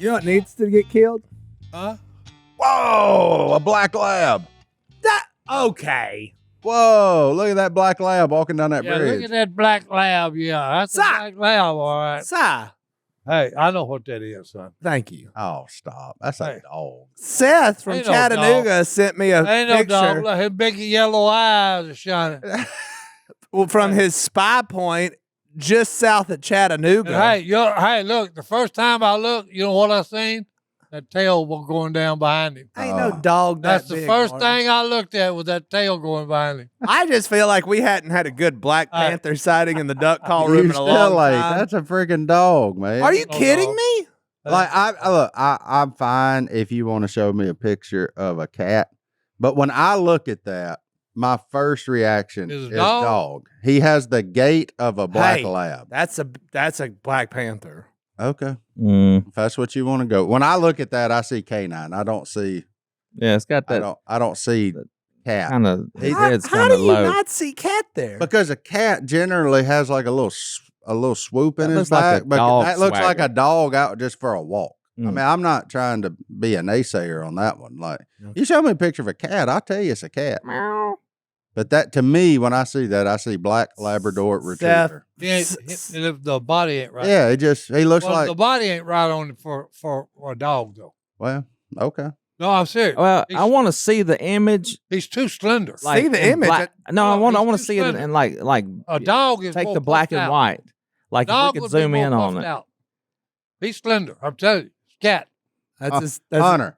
You know what needs to get killed? Huh? Whoa, a black lab. Okay. Whoa, look at that black lab walking down that Yeah, bridge. look at that black lab. Yeah, that's a Stop. black lab, all right. Si. Hey, I know what that is, son. Thank you. Oh, stop. That's a Hey. dog. Seth from Ain't no Chattanooga sent me a Ain't no picture dog. Look, his big yellow eyes are shining. from his spy point just south of Chattanooga. And hey, look, the first time I looked, you know what I seen? That tail was going down behind him. Ain't no dog That's that the big, first Martin. thing I looked at was that tail going behind him. I just feel like we hadn't had a good Black Panther sighting in the duck call room You in a long still like, time. that's a freaking dog, man. Are you Oh, kidding no. me? Like, I'm fine if you want to show me a picture of a cat. But when I look at that, my first reaction Is is a dog? dog. He has the gait of a black Hey. lab. That's a Black Panther. Okay. Mm. If that's what you want to go. When I look at that, I see canine. I don't see Yeah, it's got that I don't see cat. kind of. His How, head's how kind do of you low. not see cat there? Because a cat generally has like a little swoop in That his looks like back, a but dog that looks like swagger. a dog out just for a walk. I Mm. mean, I'm not trying to be a naysayer on that one. Like, Yeah. you show me a picture of a cat, I'll tell you it's a cat. But that, to me, when I see that, I see black Labrador Retriever. The body ain't right. Yeah, he looks Well, like. the body ain't right on it for a dog though. Well, okay. No, I'm serious. Well, He's- I want to see the image. He's too slender. See the in image. black- no, I No, want he's to too see it slender. in like A dog is take more the black puffed and out. white. Like if Dog we could would be zoom more in on puffed it. out. He's slender. I'm telling you, it's cat. That's Hunter.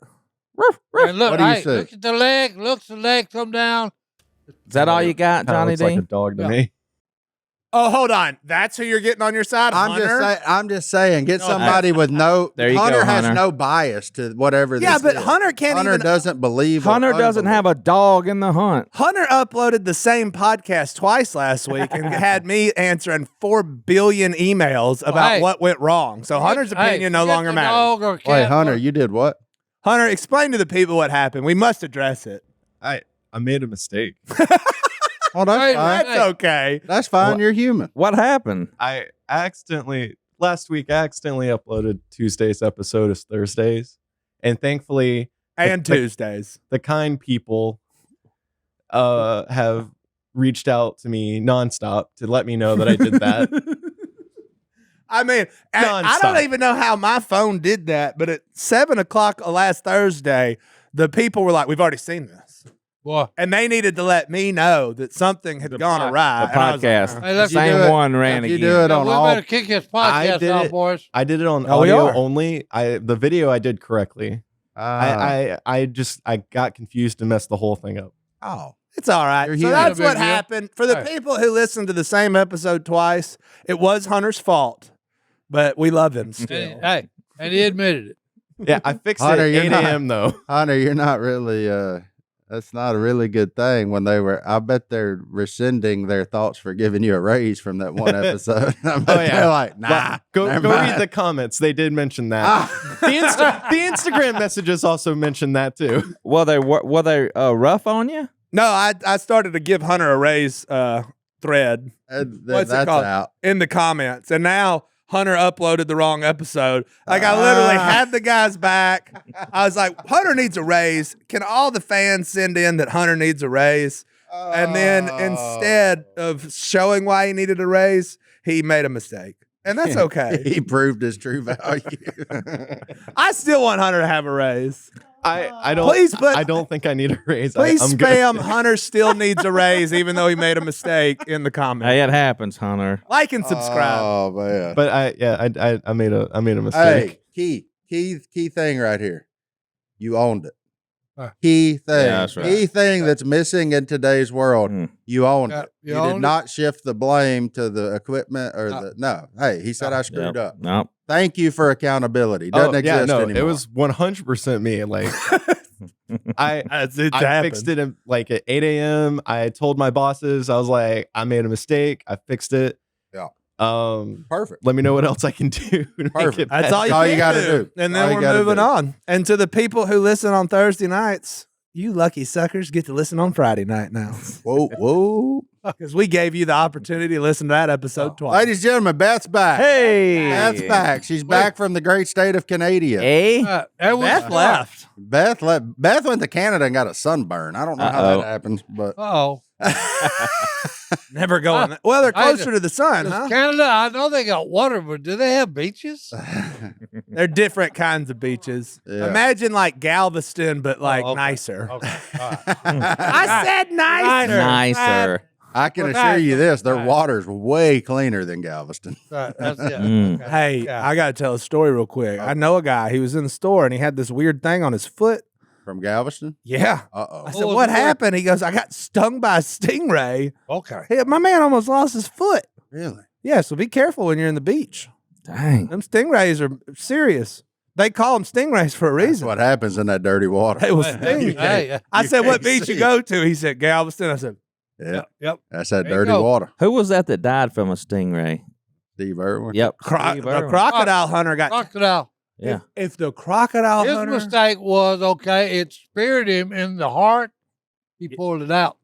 And look, What do you hey, see? look at the leg. Look at the leg come down. Is that all you got, Kinda Johnny looks D? like a dog to Yeah. me. Oh, hold on. That's who you're getting on your side, Hunter? I'm just saying, get No, somebody with no. There you go, Hunter has Hunter. no bias to whatever. Yeah, this but is. Hunter can't Hunter even. doesn't believe. Hunter doesn't have a dog in the hunt. Hunter uploaded the same podcast twice last week and had me answering 4 billion emails about hey. what went wrong. So Hunter's opinion no forget longer the matters. dog or cat, Wait, Hunter, look. you did what? Hunter, explain to the people what happened. We must address it. I made a mistake. Oh, that's Hey, fine. That's okay. That's fine. What? You're human. What happened? Last week, I accidentally uploaded Tuesday's episode as Thursdays. And thankfully, And Tuesdays. the kind people have reached out to me nonstop to let me know that I did that. I mean, I don't Nonstop. even know how my phone did that, but at 7 o'clock last Thursday, the people were like, we've already seen this. Boy, And they needed to let me know that something had gone awry. The And I was like, podcast. Hey, The let's do same it- one ran if you again. do it yeah, on we all. better kick his I podcast did out, it. boys. I did it on Oh, we audio are. only. The video I did correctly. Ah. I got confused and messed the whole thing up. Oh, It's all right. You're So human. that's Big what deal. happened. For the Hey. people who listened to the same episode twice, it was Hunter's fault, but we love him still. And he admitted it. Yeah, I fixed Hunter, it you're 8 not- a.m. though. Hunter, you're not really. That's not a really good thing. When they were, I bet they're rescinding their thoughts for giving you a raise from that one episode. I bet Oh, yeah. they're like, nah. Go never read mind. the comments. They did mention that. Ah. The Instagram messages also mentioned that too. Were they rough on you? No, I started to give Hunter a raise thread What's it That's called? out. in the comments, and now Hunter uploaded the wrong episode. Like I literally had the guy's back. I was like, Hunter needs a raise. Can all the fans send in that Hunter needs a raise? And then instead of showing why he needed a raise, he made a mistake. And that's okay. He proved his true value. I still want Hunter to have a raise. I don't. Please put- I don't think I need a raise. Please I'm spam good. Hunter still needs a raise, even though he made a mistake in the comments. Hey, it happens, Hunter. Like and subscribe. Oh man. But I made a mistake. Hey, key thing right here. You owned it. Huh. Key thing. Yeah, that's right. Key thing that's missing in today's world. Mm. You owned Yeah, it. you You owned did it. not shift the blame to the equipment or no. Hey, he said I screwed up. Nope. Thank you for accountability. Doesn't exist anymore. It was 100% me. Like I fixed it in, like at 8 a.m. I told my bosses, I was like, I made a mistake. I fixed it. Yeah. Perfect. Let me know what else I can do. To make Perfect. it That's better. all you, all you can gotta do. do. And All then you we're gotta moving do. on. And to the people who listen on Thursday nights, you lucky suckers get to listen on Friday night now. Whoa. Because we gave you the opportunity to listen to that episode twice. Ladies and gentlemen, Beth's back. Hey. Beth's back. She's back from the great state of Canada. Eh? That was Beth left. Beth went to Canada and got a sunburn. I don't know how Uh-oh. that happens, but Uh-oh. Never going. Well, they're closer to the sun, huh? Canada, I know they got water, but do they have beaches? They're different kinds of beaches. Yeah. Imagine like Galveston, but like okay. nicer. Okay. All right. I said nicer. Nicer. I can Well, assure you this: their right. water's way cleaner than Galveston. Right, that's it. Mm. Okay. Hey, Yeah. I got to tell a story real quick. I know a guy. He was in the store and he had this weird thing on his foot. From Galveston? Yeah. I Uh-oh. said, was what it weird? happened? He goes, I got stung by a stingray. Okay. Hey, my man almost lost his foot. Really? Yeah, so be careful when you're in the beach. Dang. Them stingrays are serious. They call them stingrays for a That's reason. what happens in that dirty water. It was Hey, stinging. hey, I you said, what can't beach you see. go to? He said, Galveston. I said, Yeah, Yep. that's that There you dirty go. water. Who was that died from a stingray? Steve Irwin. Yep. the Steve Irwin. crocodile hunter got. Crocodile. Yeah. If the crocodile His hunter. mistake was, okay, it speared him in the heart. He pulled it out.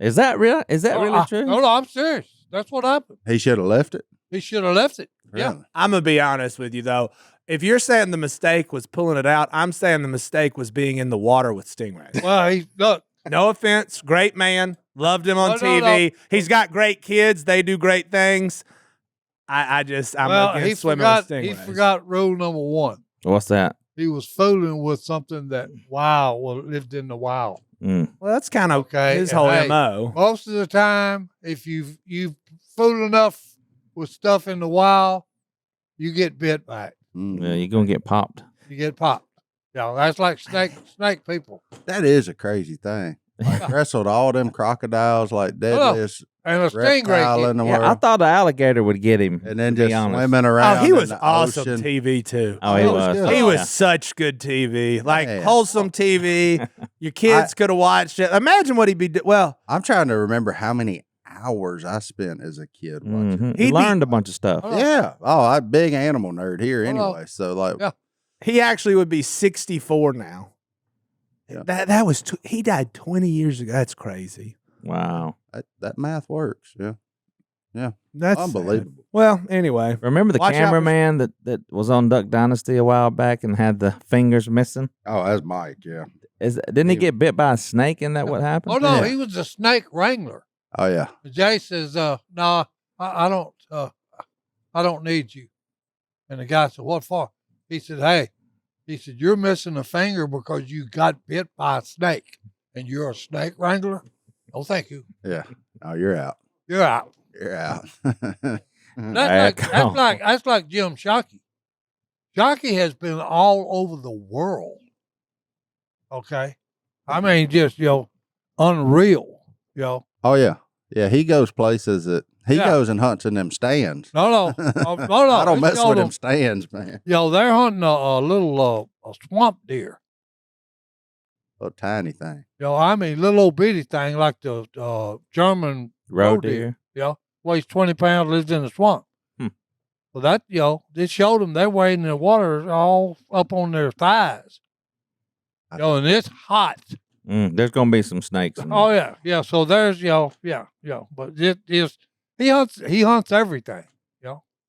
Is that real? Is that really true? No, I'm serious. That's what happened. He should have left it. He should have left it. Yeah. Really? I'm going to be honest with you, though. If you're saying the mistake was pulling it out, I'm saying the mistake was being in the water with stingrays. Well, look. No offense. Great man. Loved him on No, TV. no. He's got great kids. They do great things. I'm Well, against swimming with stingrays. he forgot rule number one. What's that? He was fooling with something that lived in the wild. Mm. Well, that's kind of Okay, his whole hey, MO. Most of the time, if you fool enough with stuff in the wild, you get bit by it. Mm. Yeah, you're gonna get popped. You get popped. That's like snake people. That is a crazy thing. Like wrestled all them crocodiles like deadliest And a reptile in stingray. the Yeah, I world. thought the alligator would get him. And then to be just honest. swimming around. Oh, he in was the awesome ocean. TV, too. Oh, he He was was. good. He Yeah. was such good TV, like Man. wholesome TV. Your kids could have watched it. Imagine what he'd be. Well, I'm trying to remember how many hours I spent as a kid watching. Mhm. He'd He be- learned a bunch of stuff. Oh. Yeah. Oh, I'm a big animal nerd here Oh, anyway. So like, Yeah. he actually would be 64 now. Yeah. That was he died 20 years ago. That's crazy. Wow. that math works. Yeah. That's Unbelievable. sad. Well, anyway, Remember the Watch out for- cameraman that was on Duck Dynasty a while back and had the fingers missing? Oh, that's Mike. Yeah. Didn't he get bit by a snake? Isn't that what happened? Oh no, Yeah. he was a snake wrangler. Oh, yeah. Jase says, "No, I don't need you." And the guy said, "What for?" He said, "Hey," he said, "you're missing a finger because you got bit by a snake, and you're a snake wrangler. Oh, thank you. Yeah. Oh, you're out. You're out." You're out. That's like Jim Shockey. Shockey has been all over the world. Okay, I mean, just unreal. Oh, yeah. Yeah. He goes places that he Yeah. goes and hunts in them stands. No. I don't mess with them stands, man. They're hunting a little a swamp deer. Little tiny thing. I mean, little old bitty thing like the German Roe deer. Weighs 20 pounds, lives in the swamp. Hmm. Well, that they showed them they're wading in the water all up on their thighs. And it's hot. There's gonna be some snakes. In Oh there. yeah. So there's but it is he hunts everything.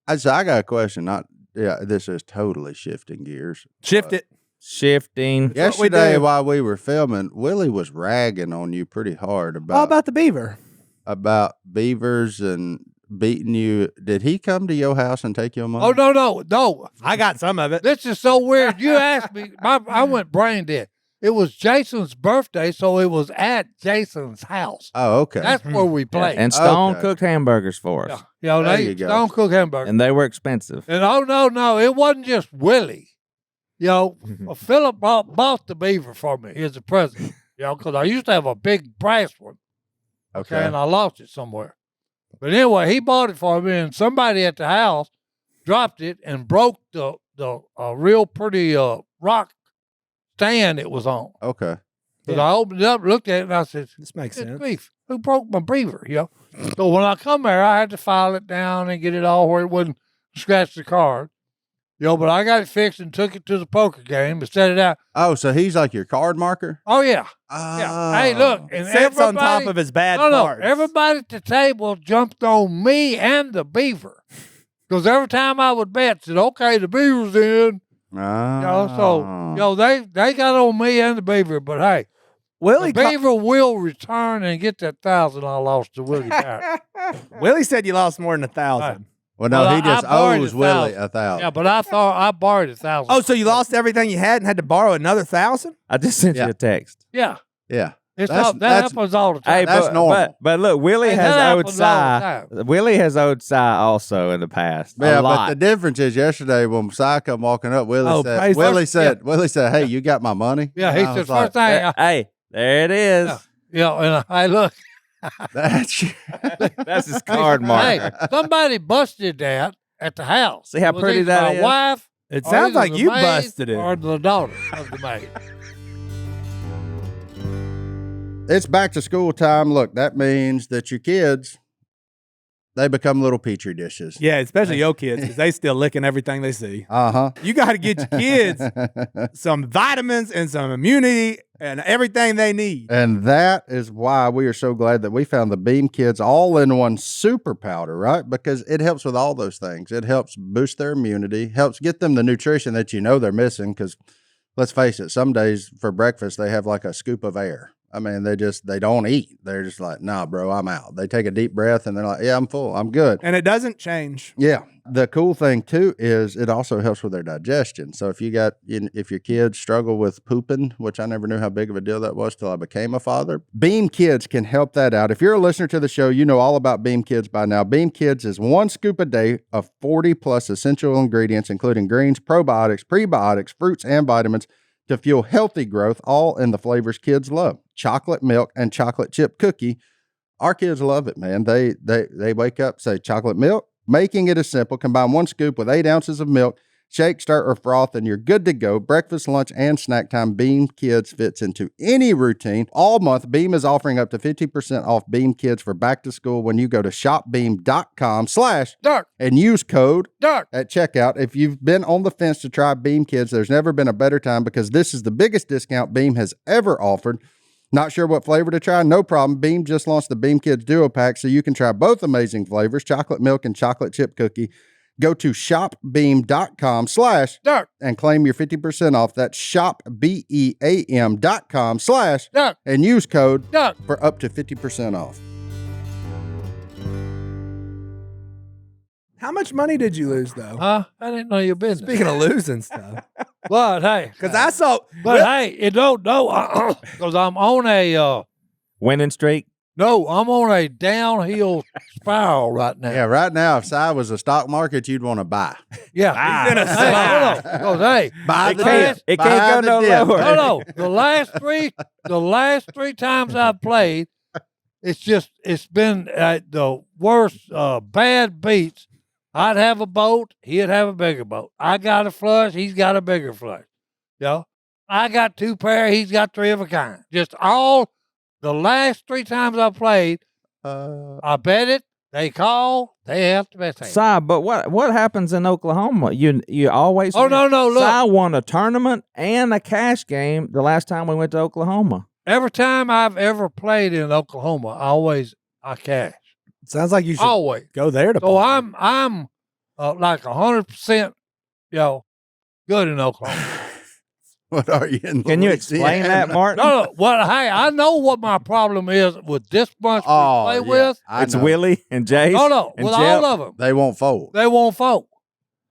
I got a question. This is totally shifting gears. shift it. Shifting. That's what we Yesterday, do. while we were filming, Willie was ragging on you pretty hard All about about the beaver. beavers and beating you. Did he come to your house and take your money? Oh no. I got some of it. This is so weird. You asked me. I went brain dead. It was Jason's birthday, so it was at Jason's house. Oh, okay. That's where we Yeah, played. and Stone Okay. cooked hamburgers for us. Yeah. There They you go. don't cook hamburgers. And they were expensive. And no, it wasn't just Willie. Philip bought the beaver for me as a present. Because I used to have a big brass one. Okay, and I lost it somewhere. But anyway, he bought it for me, and somebody at the house dropped it and broke the real pretty rock stand it was on. Okay. But I opened it up, looked at it, and I said, This makes "It's sense. beef. Who broke my beaver?" So when I come there, I had to file it down and get it all where it wouldn't scratch the card. But I got it fixed and took it to the poker game and set it out. Oh, so he's like your card marker? Oh, yeah. Oh. Yeah. Hey, look. And Sits on top of his bad cards. Everybody at the table jumped on me and the beaver. Because every time I would bet, said, okay, the beaver's in. Oh. They got on me and the beaver. But, hey, Willie the beaver will return and get that 1,000 I lost to Willie back. Willie said you lost more than 1,000. Well, no, he just borrowed owes Willie 1,000. Yeah, but I thought I borrowed 1,000. Oh, so you lost everything you had and had to borrow another 1,000? I just sent you a text. Yeah. Yeah. That happens all the time. Hey, That's normal. But look, Willie Hey, has that owed happens all the Si. Willie has owed Si also in the past. Yeah, a lot. but the difference is yesterday when Si come walking up, Willie praise said, hey, you got my money? Yeah, And he I said, was like, first thing. Hey, there it is. And I look. That's That's his card marker. Hey, somebody busted that at the house. See how Was pretty either that my is? wife. It or sounds either like the you maid busted it. Or the daughter of the maid. It's back to school time. Look, that means that your kids, they become little petri dishes. Yeah, especially your kids, because they still licking everything they see. Uh-huh. You got to get your kids some vitamins and some immunity and everything they need. And that is why we are so glad that we found the Beam Kids all-in-one super powder, right? Because it helps with all those things. It helps boost their immunity, helps get them the nutrition that you know they're missing, because let's face it, some days for breakfast, they have like a scoop of air. I mean, they don't eat. They're just like, nah, bro, I'm out. They take a deep breath and they're like, yeah, I'm full. I'm good. And it doesn't change. Yeah. The cool thing too is it also helps with their digestion. So if your kids struggle with pooping, which I never knew how big of a deal that was till I became a father, Beam Kids can help that out. If you're a listener to the show, you know all about Beam Kids by now. Beam Kids is 1 scoop a day of 40 plus essential ingredients, including greens, probiotics, prebiotics, fruits, and vitamins to fuel healthy growth, all in the flavors kids love. Chocolate milk and chocolate chip cookie. Our kids love it, man. They wake up, say chocolate milk, making it as simple. Combine 1 scoop with 8 ounces of milk, shake, stir, or froth, and you're good to go. Breakfast, lunch, and snack time. Beam Kids fits into any routine. All month, Beam is offering up to 50% off Beam Kids for back to school when you go to shopbeam.com/ and use code Dark at checkout. If you've been on the fence to try Beam Kids, there's never been a better time because this is the biggest discount Beam has ever offered. Not sure what flavor to try? No problem. Beam just launched the Beam Kids Duo Pack, so you can try both amazing flavors, chocolate milk and chocolate chip cookie. Go to shopbeam.com/ Dark and claim your 50% off. That's shopbeam.com/ Dark and use code Dark for up to 50% off. How much money did you lose, though? Huh? I didn't know your business. Speaking of losing stuff. But hey, Because I saw. hey, it don't know because I'm on a Winning streak. no, I'm on a downhill spiral right now. Yeah, right now, if Si was a stock market, you'd want to buy. Yeah. He's in a Hey, hold on. 'Cause, hey, Buy It can't go no lower. no. The last three times I've played, it's been the worst bad beats. I'd have a boat, he'd have a bigger boat. I got a flush, he's got a bigger flush. I got 2 pair, he's got 3 of a kind. Just all the last 3 times I played, I bet it. They call, they have to bet. Si, but what happens in Oklahoma? You always Oh, no, look. Si won a tournament and a cash game the last time we went to Oklahoma. Every time I've ever played in Oklahoma, I cash. Sounds like you should Always. go there to. So play. I'm like 100%, good in Oklahoma. What are you in Can you explain that, Louisiana? Martin? No. Well, hey, I know what my problem is with this bunch we play with. I It's know. Willie and Jase. No, and with Jeff. all of them. They won't fold. They won't vote.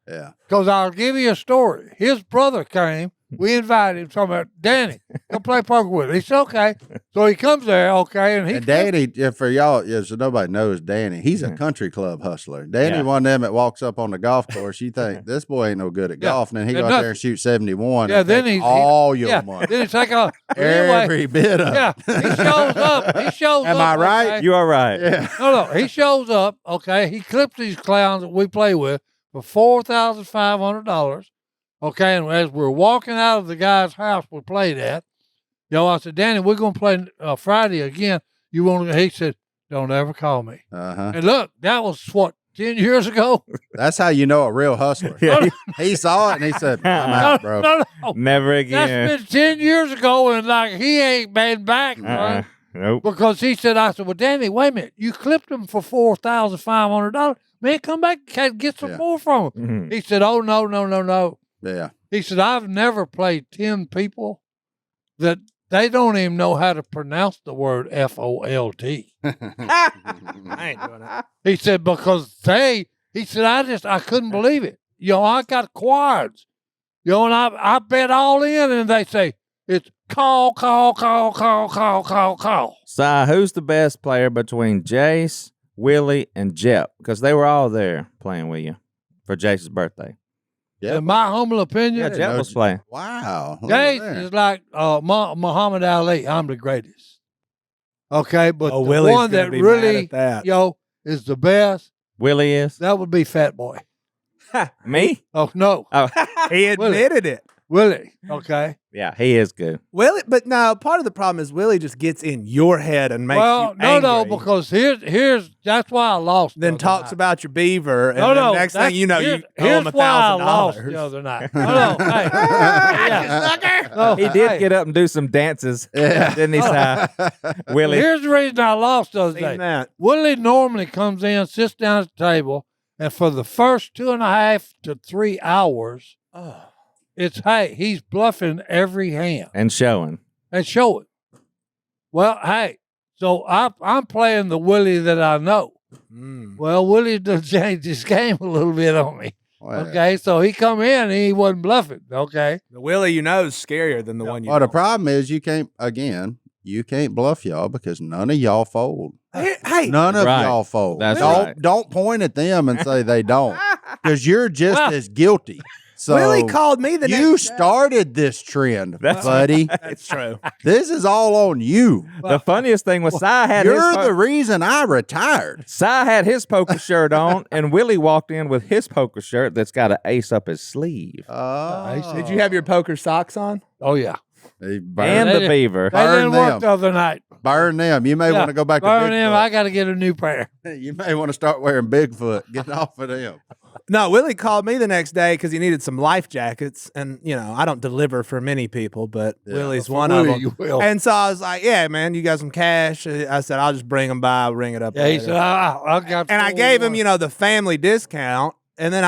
Yeah. Because I'll give you a story. His brother came. We invited him, talking about Danny, come play poker with us. He said, okay. So he comes there, okay, and he And Danny, for y'all, so nobody knows Danny, he's a country club hustler. Danny, one of them that walks up on the golf course, you think, this boy ain't no good at golf. And then he And go out nothing. there and shoot 71 Yeah, and then take he- all your money. Then he take off. Anyway, Every bit of yeah, it. he shows up. Am I right? Okay? You are right. Yeah. No, he shows up, okay. He clips these clowns that we play with for $4,500. Okay, and as we're walking out of the guy's house we played at, I said, Danny, we're gonna play Friday again. You want to? He said, don't ever call me. Uh-huh. And look, that was what 10 years ago? That's how you know a real hustler. Yeah. He saw it and he said, I'm out, bro. No. Never again. That's been 10 years ago, and like he ain't been back. Right? Nope. Because he said, I said, well, Danny, wait a minute. You clipped him for $4,500. Man, come back and get some more from him. Mhm. He said, oh, no. Yeah. He said, I've never played 10 people that they don't even know how to pronounce the word FOLT. I ain't doing it. He said, because he said, I couldn't believe it. I got quads. And I bet all in, and they say, it's call. Si, who's the best player between Jase, Willie, and Jep? Because they were all there playing with you for Jase's birthday. Yeah. In my humble opinion, Yeah, Jep was playing. Wow. Look Jase at there. is like Muhammad Ali. I'm the greatest. Okay, but the Willie's one gonna that be mad really, at that. is the best, Willie is? that would be Fat Boy. Me? Oh, no. Oh, He admitted it. Willie. Okay. yeah, he is good. Willie, but no, part of the problem is Willie just gets in your head and makes you angry. No, because here's that's why I lost. Then the other talks night. about your beaver, and No, then no. next thing you know, you owe here's him why I lost $1,000. the other night. No, hey, yeah. No, He did hey. get up and do some dances, didn't he, Si? Willie. Here's the reason I lost the other Seen day. that. Willie normally comes in, sits down at the table, and for the first 2.5 to 3 hours, Oh. he's bluffing every hand And showing. and showing. Well, so I'm playing the Willie that I know. Mm. Well, Willie done changed his game a little bit on me. Well, Okay, so he come in and he wasn't bluffing. Okay, The Willie you know is scarier than the one you Well, the don't. problem is you can't bluff y'all because none of y'all fold. Hey, None of Right. y'all fold. That's don't, right. Don't point at them and say they don't because you're just Well, as guilty. So Willie called me the you next day. started this trend, That's- buddy. That's true. This is all on you. The funniest thing was Si had You're his the reason I retired. Si had his poker shirt on, and Willie walked in with his poker shirt that's got an ace up his sleeve. Did you have your poker socks on? oh yeah, They And burn, they the did- beaver. they didn't Burn work them. the other night. burn them. You may Yeah, want to go back to burn them. I Bigfoot. got to get a new pair. You may want to start wearing Bigfoot. Get off of them. No, Willie called me the next day because he needed some life jackets, and I don't deliver for many people, but Yeah. Willie's For one Willie, of them. you will. And so I was like, "Yeah, man, you got some cash?" I said, "I'll just bring them by, ring it up." Yeah, he later." said, I got. And I gave him, the family discount. And then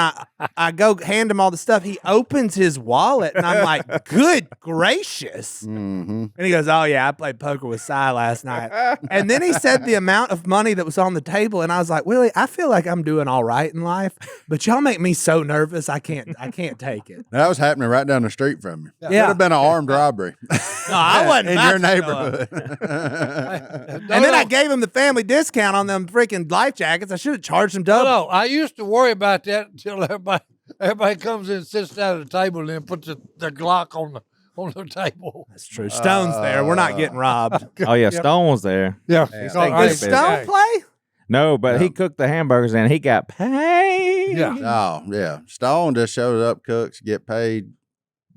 I go hand him all the stuff. He opens his wallet, and I'm like, "Good gracious!" Mm-hmm. And he goes, "Oh yeah, I played poker with Si last night." And then he said the amount of money that was on the table, and I was like, "Willie, I feel like I'm doing all right in life, but y'all make me so nervous. I can't take it." That was happening right down the street from you. Yeah. Could have been an armed robbery No, I wasn't in about your to show up. neighborhood. And then I gave him the family discount on them freaking life jackets. I should have charged him double. No, I used to worry about that until everybody comes in and sits down at the table and then puts the Glock on the table. That's true. Stone's there. We're not getting robbed. Oh, yeah, Stone was there. Yeah. Stay All good, right. Does baby. Stone play? No, but he cooked the hamburgers and he got paid. Yeah. Oh, yeah. Stone just shows up, cooks, get paid,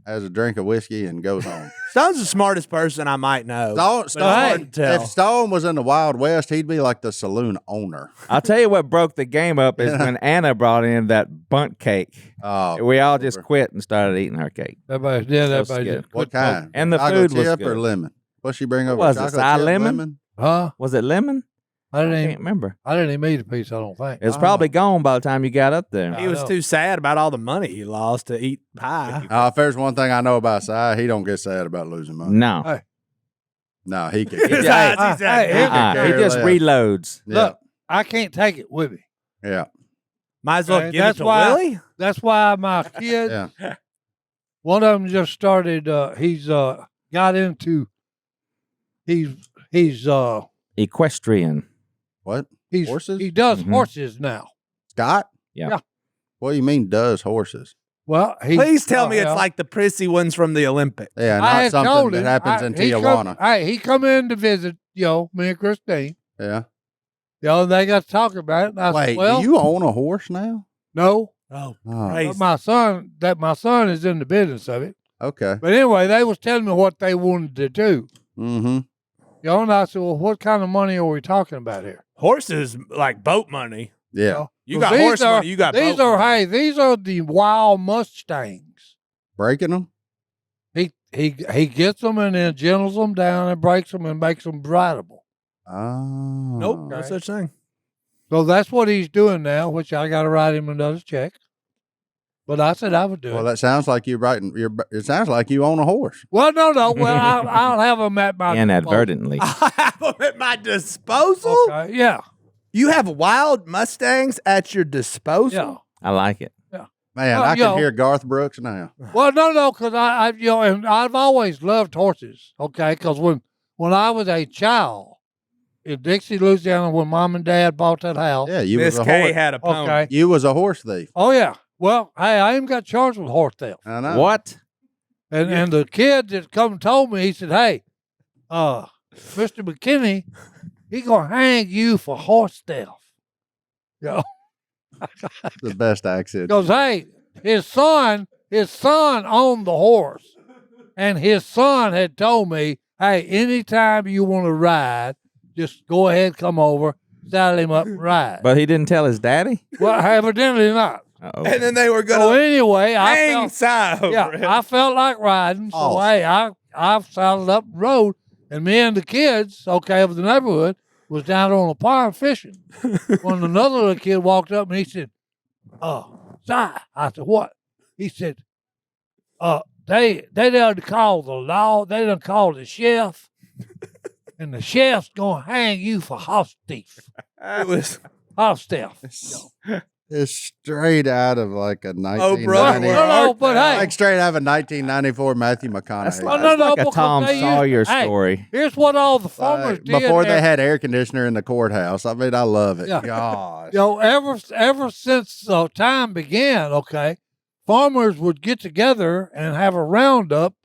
has a drink of whiskey, and goes home. Stone's the smartest person I might know. Stone, But it's hard to tell. if Stone was in the Wild West, he'd be like the saloon owner. I'll tell you what broke the game up is when Anna brought in that bunt cake. Oh, We all just quit and started eating her cake. Everybody was just good. what kind? And the Chocolate food was chip good. or lemon? What'd she bring over? was it, Chocolate Si chip, lemon? Huh? Was it lemon? I I didn't can't even, remember. I didn't even eat a piece. I don't think. It was probably gone by the time you got up there. He was know. too sad about all the money he lost to eat pie. If there's one thing I know about Si, he don't get sad about losing money. No. Hey. No, he can. His Yeah. eyes, he's like, Hey, He care just less. reloads. Yeah, Look, I can't take it with me. yeah, might as well Okay, give it that's to why- Willie. That's why my kids. yeah. One of them just started. He's got into. He's Equestrian. What? he's Horses? he does Mhm. horses now. Scott? Yeah. What do you mean does horses? Well, he, Please tell me yeah. it's like the prissy ones from the Olympics. Yeah, I not had something told that him, happens in he Tijuana. He come in to visit, me and Christine. Yeah. They got to talk about it. And I Wait, said, well, do you own a horse now? no, Oh, Oh, praise. but my son is in the business of it. okay. But anyway, they was telling me what they wanted to do. Mm-hmm. And I said, well, what kind of money are we talking about here? Horses like boat money. Yeah. You got horse money. You got these boat money. these are the wild Mustangs. Breaking them? He gets them and then gentles them down and breaks them and makes them rideable. Oh. Nope, no Okay. such thing. So that's what he's doing now, which I got to write him another check. But I said I would do Well, it. that sounds like you're writing. It sounds like you own a horse. Well, no. Well, I'll have them at my Inadvertently. I have them at my disposal. disposal. Okay, yeah. You have wild Mustangs at your disposal. Yeah. I like it. Man, Well, I you can know- hear Garth Brooks now. Well, no, because I and I've always loved horses. Okay, because when I was a child in Dixie, Louisiana, when Mom and Dad bought that house. Yeah, you Miss was a K horse. had a pony. Okay. You was a horse thief. Oh yeah. Well, hey, I even got charged with horse theft. I know. What? And the kid that come and told me, he said, "Hey, Mr. McKinney, he gonna hang you for horse theft." Yeah. The best accent. Because hey, his son owned the horse, and his son had told me, "Hey, anytime you want to ride, just go ahead, come over, saddle him up, and ride." But he didn't tell his daddy? Well, evidently not. Uh-oh. And then they were So going to anyway, hang Si over him. I felt like riding, so Oh. hey, I saddled up the road, and me and the kids, okay, of the neighborhood, was down on a pond fishing. When another little kid walked up and he said, Si. I said, what? He said, they done called the law, they done called the sheriff, and the sheriff's gonna hang you for horse thief. It was Horse theft. It's straight out of like a brother, 1990. we're No, but hey, Like straight out of a 1994 Matthew McConaughey. That's Well, like, no, that's like a because Tom they used- Sawyer hey, story. here's what all the farmers did. Before they had air conditioner in the courthouse. I mean, I love it. Yeah. Gosh. You know, ever since time began, okay, farmers would get together and have a roundup,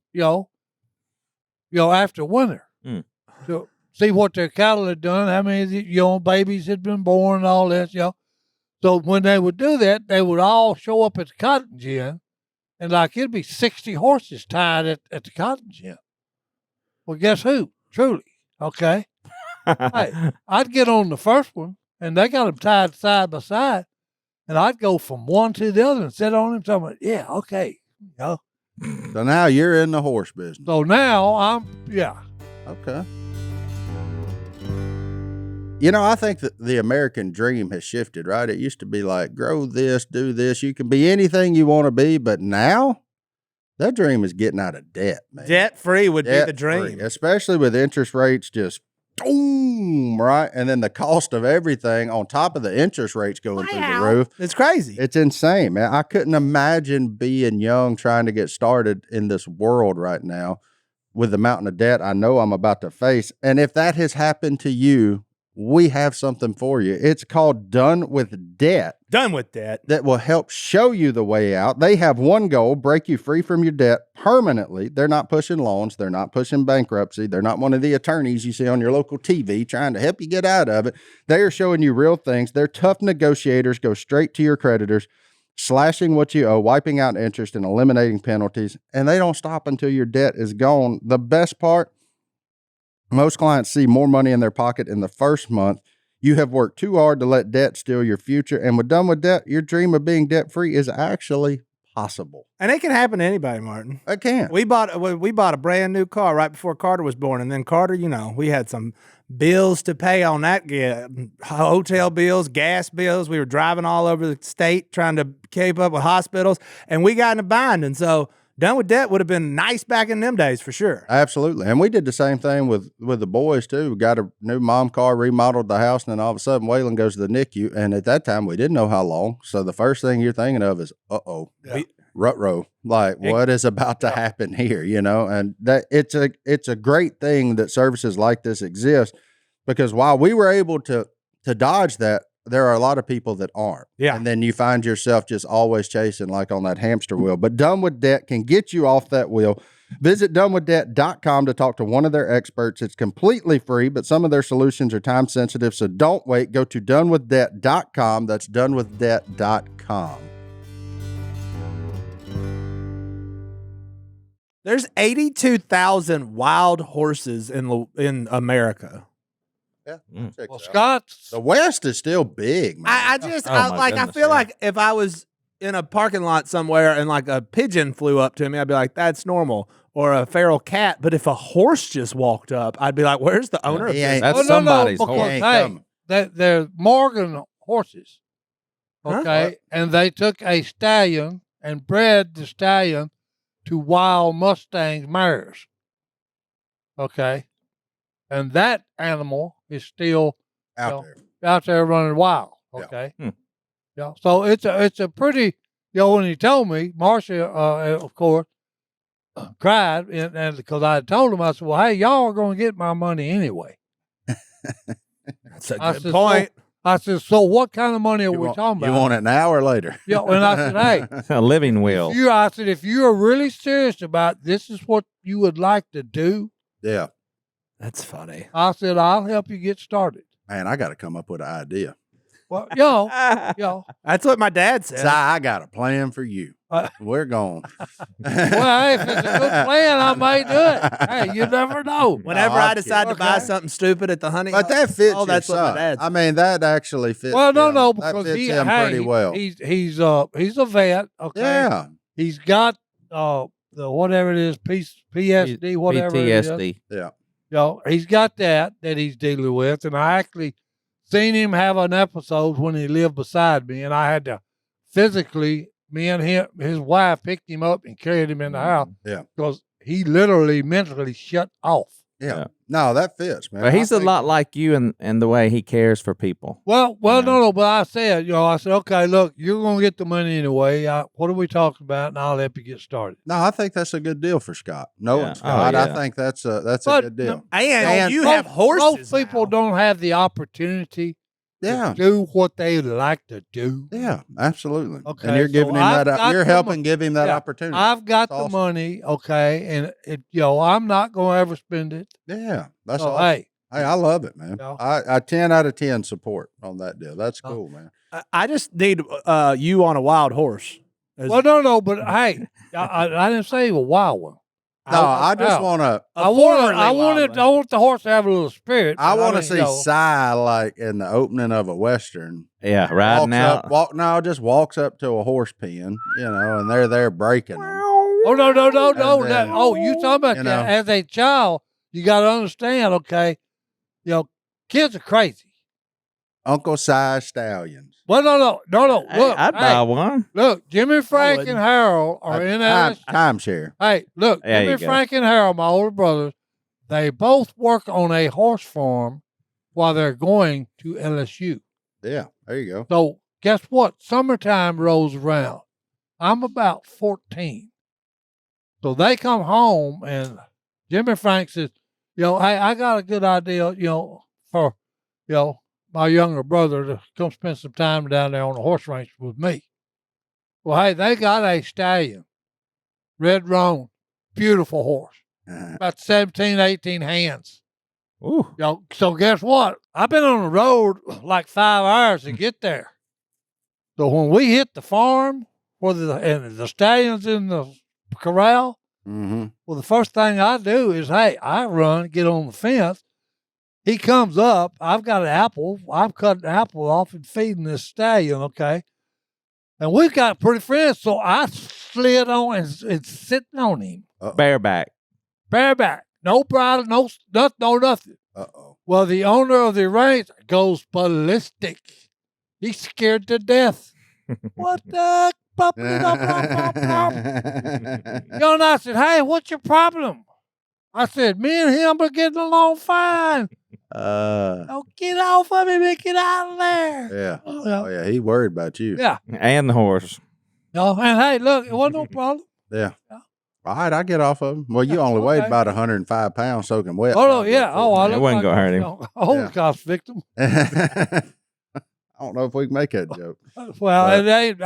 after winter Mm. to see what their cattle had done, how many babies had been born, all this, So when they would do that, they would all show up at the cotton gin, and like it'd be 60 horses tied at the cotton gin. Well, guess who? Truly, okay. Hey, I'd get on the first one, and they got them tied side by side, and I'd go from one to the other and sit on him. Talking, yeah, okay, So now you're in the horse business. So now Okay. You know, I think that the American dream has shifted, right? It used to be like, grow this, do this. You can be anything you want to be. But now that dream is getting out of debt, man. debt free would be the Debt-free, dream. especially with interest rates just boom, right? And then the cost of everything on top of the interest rates going through the roof. It's crazy. It's insane, man. I couldn't imagine being young trying to get started in this world right now with the mountain of debt I know I'm about to face. And if that has happened to you, we have something for you. It's called Done with Debt Done with debt. that will help show you the way out. They have one goal, break you free from your debt permanently. They're not pushing loans. They're not pushing bankruptcy. They're not one of the attorneys you see on your local TV trying to help you get out of it. They are showing you real things. They're tough negotiators, go straight to your creditors, slashing what you owe, wiping out interest, and eliminating penalties. And they don't stop until your debt is gone. The best part, most clients see more money in their pocket in the first month. You have worked too hard to let debt steal your future. And with Done with Debt, your dream of being debt free is actually possible. And it can happen to anybody, Martin. It can. We bought a brand new car right before Carter was born, and then Carter, we had some bills to pay on that, hotel bills, gas bills. We were driving all over the state trying to keep up with hospitals, and we got in a bind. And so Done with Debt would have been nice back in them days for sure. Absolutely. And we did the same thing with the boys too. We got a new mom car, remodeled the house, and then all of a sudden Waylon goes to the NICU. And at that time we didn't know how long. So the first thing you're thinking of is, rut-row. Like what is about to happen here, And that it's a great thing that services like this exist, because while we were able to dodge that, there are a lot of people that aren't. Yeah. And then you find yourself just always chasing like on that hamster wheel. But Done with Debt can get you off that wheel. Visit donewithdebt.com to talk to one of their experts. It's completely free, but some of their solutions are time sensitive. So don't wait. Go to donewithdebt.com. That's donewithdebt.com. There's 82,000 wild horses in America. Yeah. Mm. Check Well, it out. Scott's. The West is still big, man. I just, Oh, my I goodness, feel yeah. like if I was in a parking lot somewhere and like a pigeon flew up to me, I'd be like, that's normal. Or a feral cat. But if a horse just walked up, I'd be like, where's the owner of He this? ain't- That's Oh, no, somebody's no, horse. because, Ain't hey, coming. they're Morgan horses. Huh? Okay. And they took a stallion and bred the stallion to wild Mustang mares. Okay. And that animal is still Out Yeah. there. out there running wild. Yeah. Okay. Hmm. Yeah. So it's a pretty, when he told me, Marcia, of course, cried, and because I had told him, I said, well, hey, y'all are going to get my money anyway. That's a I good said, point. I said, so what kind of money are You we want, talking about? you want it now or later? Yeah, and I said, hey, A living will. I said, if you are really serious about this is what you would like to do, Yeah. That's funny. I said, I'll help you get started. Man, I got to come up with an idea. Well, That's what my dad said. Si, I got a plan for you. We're going. well, hey, if it's a good plan, I may do it. Hey, you never know. Whenever No, I I'm decide to kidding. buy Okay. something stupid at the hunting, But that fits your that's what my son. dad I mean, that actually fits. Well, no, him. no, that because fits him pretty well. He's a vet. Okay. Yeah. He's got the whatever it is, PSD, whatever it is. PTSD. Yeah. He's got that he's dealing with, and I actually seen him have an episode when he lived beside me, and I had to physically, me and his wife picked him up and carried him in the house. Yeah. Because he literally mentally shut off. Yeah. No, that fits, man. But he's I a think- lot like you in the way he cares for people. Well, Yeah. no, but I said, okay, look, you're going to get the money anyway. What are we talking about? And I'll help you get started. No, I think that's a good deal for Scott. Knowing Yeah. Oh, Scott, I yeah. think that's a But good deal. and you have Most horses. people now. don't have the opportunity Yeah. to do what they like to do. Yeah, absolutely. Okay, And you're so giving him I've that. got You're the helping give him that yeah, opportunity. I've got That's the awesome. money, okay, and I'm not going to ever spend it. Yeah, that's So, awesome. hey, Hey, I love it, man. Yeah. I 10 out of 10 support on that deal. That's cool, man. I just need you on a wild horse. well, no, but hey, I didn't say a wild one. No, I just want to. I want the horse to have a little spirit. I but want to mean, see Si like in the opening of a western. Yeah, riding out. Just walks up to a horse pen, and they're there breaking them. Oh no! And then, You talking about you that? know. As a child, you got to understand. Okay, kids are crazy. Uncle Si stallions. Well, no. Hey, Look, I'd buy one. look, Jimmy, Frank, and wouldn't. Harold are in that. Timeshare. Hey, look, There you Jimmy, go. Frank, and Harold, my older brothers, they both work on a horse farm while they're going to LSU. Yeah, there you go. So guess what? Summertime rolls around. I'm about 14. So they come home and Jimmy Frank says, hey, I got a good idea, for, my younger brother to come spend some time down there on the horse ranch with me. Well, hey, they got a stallion, red roan, beautiful horse, about 17, 18 hands. Ooh. So guess what? I've been on the road like 5 hours to get there. So when we hit the farm, and the stallion's in the corral, Mm-hmm. well, the first thing I do is, hey, I run, get on the fence. He comes up. I've got an apple. I'm cutting an apple off and feeding this stallion, okay? And we've got pretty friends, so I slid on and sitting on him. Bareback. Bareback. No bridle, no nothing. Uh-oh. Well, the owner of the ranch goes ballistic. He's scared to death. What the? And I said, hey, what's your problem? I said, me and him are getting along fine. Oh, get off of me, man. Get out of there. Yeah. Yeah. Oh, yeah. He worried about you. Yeah. And the horse. No, and hey, look, it wasn't no problem. Yeah. Yeah. All right, I get off of him. Well, you only weighed okay. about 105 pounds soaking wet. Oh, no, yeah. Oh, I It look wasn't like gonna hurt him. a Holocaust victim. I don't know if we can make that joke. Well, But- it ain't,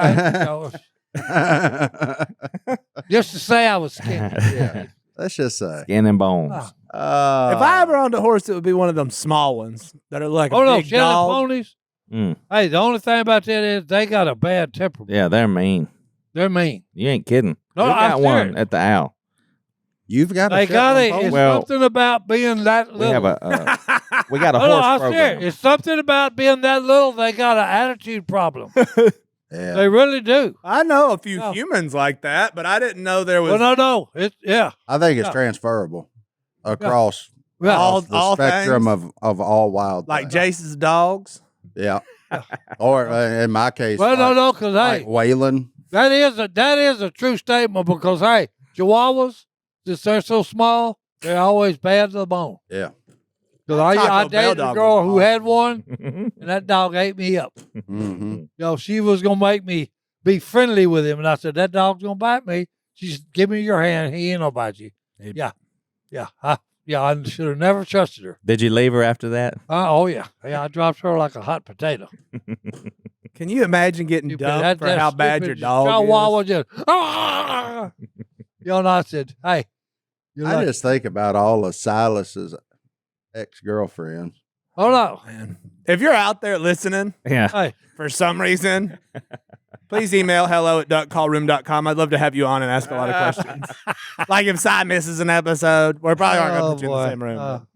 just to say I was scared. Yeah. Let's just say. Skin and bones. Ah. If I ever owned a horse, it would be one of them small ones that are like a Oh, no, big Shetland dog. ponies. Mm. Hey, the only thing about that is they got a bad temperament. Yeah, they're mean. They're mean. You ain't kidding. No, we I'm got one serious. at the Owl. You've got They a got Shetland it. pony? It's Well, something about being that We little. have a We got a Oh, no, horse I'm program. serious. It's something about being that little. They got an attitude problem. Yeah. They really do. I know a few No. humans like that, but I didn't know there was Well, no. Yeah. I think it's Yeah. transferable across Yeah. all the spectrum things, of all wild like things. Jase's dogs. Yeah. Or in my case, Well, like, no, because like hey, Waylon. that is a true statement. Because hey, Chihuahuas, since they're so small, they're always bad to the bone. Yeah. Because I Taco Bell dated a dog girl was who had awesome. one, and that dog ate me up. Mm-hmm. She was gonna make me be friendly with him, and I said that dog's gonna bite me. She said, "Give me your hand. He ain't gonna bite you." I should have never trusted her. Did you leave her after that? Oh yeah, I dropped her like a hot potato. Can you imagine getting dumped for how bad your dog Chihuahua is? just, ah! And I said, "Hey, I just think about all of Silas's ex-girlfriends. hold on, Man. If you're out there listening Yeah. hey, for some reason, please email hello@duckcallroom.com. I'd love to have you on and ask a lot of questions. Like if Si misses an episode, we're probably not going to put you in the same room.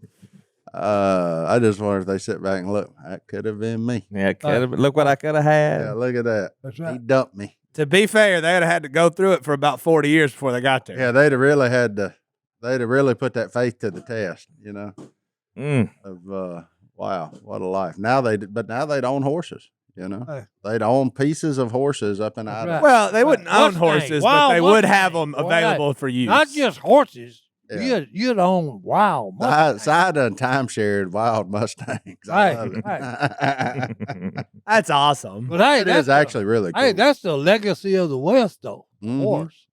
I just wonder if they sit back and look. That could have been me. Yeah. Look what I could have had. Yeah, look at that. that's He right." dumped me. To be fair, they'd have had to go through it for about 40 years before they got there. Yeah, they'd have really had to. They'd have really put that faith to the test. You know. Mm. Of wow, what a life. Now but now they'd own horses. You know, Hey. they'd own pieces of horses up in Idaho. right. Well, they wouldn't own Mustang, horses, but wild they would have Mustang. them Well, hey, available for use. Not just horses. Yeah. You'd own wild. Si Mustangs. done timeshared wild Mustangs. I Hey, love it. That's awesome. But hey, It that's is actually really cool. Hey, that's the legacy of the West, though. Mhm. Horse.